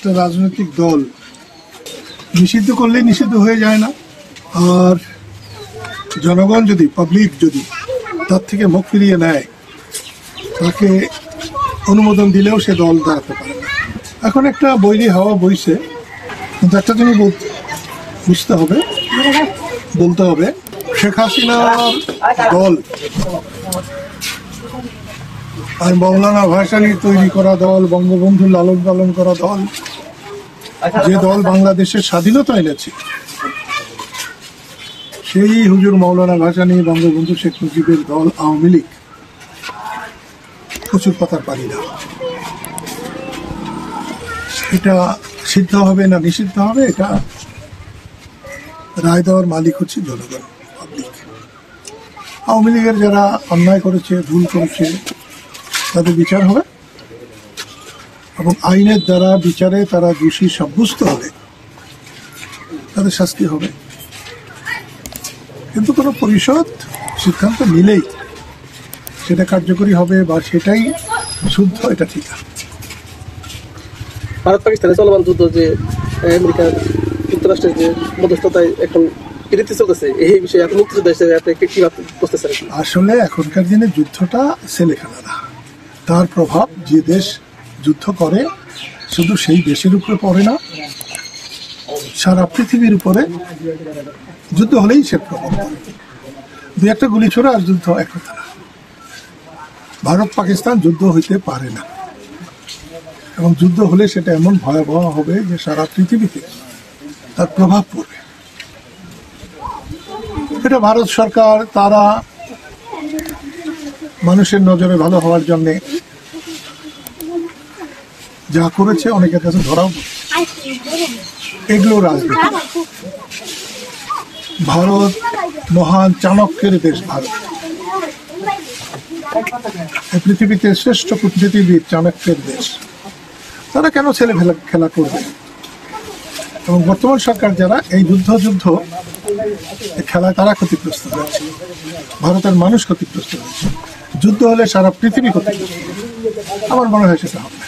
একটা রাজনৈতিক দল নিষিদ্ধ করলেই নিষিদ্ধ হয়ে যায় না, আর জনগণ যদি, পাবলিক যদি তার থেকে মুখ ফিরিয়ে নেয়, তাকে অনুমোদন দিলেও সে দল দাঁড়াতে পারে না। এখন একটা বৈরী হাওয়া বইছে, কিন্তু একটা জিনিস বুঝতে হবে, বলতে হবে, শেখ হাসিনার দল আর মৌলানা ভাসানী তৈরি করা দল, বঙ্গবন্ধু লালন পালন করা দল, যে দল বাংলাদেশের স্বাধীনতা এনেছে, সেই হুজুর মৌলানা ভাসানী, বঙ্গবন্ধু শেখ মুজিবের দল আওয়ামী লীগ প্রচুর পাতার পারি না। এটা সিদ্ধ হবে না নিষিদ্ধ হবে, এটা রায় দেওয়ার মালিক হচ্ছে জনগণ, পাবলিক। আওয়ামী লীগের যারা অন্যায় করেছে, ভুল করেছে, তাদের বিচার হবে এবং আইনের দ্বারা বিচারে তারা দোষী সাব্যস্ত হবে, তাদের শাস্তি হবে। কিন্তু কোনো পরিষদ সিদ্ধান্ত নিলেই সেটা কার্যকরী হবে বা সেটাই শুদ্ধ, এটা ঠিক না। ভারত পাকিস্তানে চলমান যুদ্ধ, যে আমেরিকা যুক্তরাষ্ট্রের যে মধ্যস্থতায় এখন বিরতি চলতেছে, এই বিষয়ে এখন মুক্তিযোদ্ধা হিসেবে আপনি কি বুঝতেছেন? আসলে এখনকার দিনে যুদ্ধটা ছেলে খেলা না। তার প্রভাব যে দেশ যুদ্ধ করে শুধু সেই দেশের উপরে পড়ে না, সারা পৃথিবীর উপরে যুদ্ধ হলেই সে প্রভাব পড়ে। দু একটা গুলি ছোড়া আর যুদ্ধ এক কথা না। ভারত পাকিস্তান যুদ্ধ হইতে পারে না, এবং যুদ্ধ হলে সেটা এমন ভয়াবহ হবে যে সারা পৃথিবীতে তার প্রভাব পড়বে। এটা ভারত সরকার তারা মানুষের নজরে ভালো হওয়ার জন্যে যা করেছে, অনেকের কাছে ধরাও এগুলো রাজনীতি। ভারত মহান চাণক্যের দেশ, ভারত এই পৃথিবীতে শ্রেষ্ঠ কূটনীতিবিদ চাণক্যের দেশ। তারা কেন ছেলে খেলা করবে? এবং বর্তমান সরকার যারা এই যুদ্ধ খেলায় তারা ক্ষতিগ্রস্ত হয়েছে, ভারতের মানুষ ক্ষতিগ্রস্ত হয়েছে। যুদ্ধ হলে সারা পৃথিবী ক্ষতিগ্রস্ত, আমার মনে হয় সেটা হবে।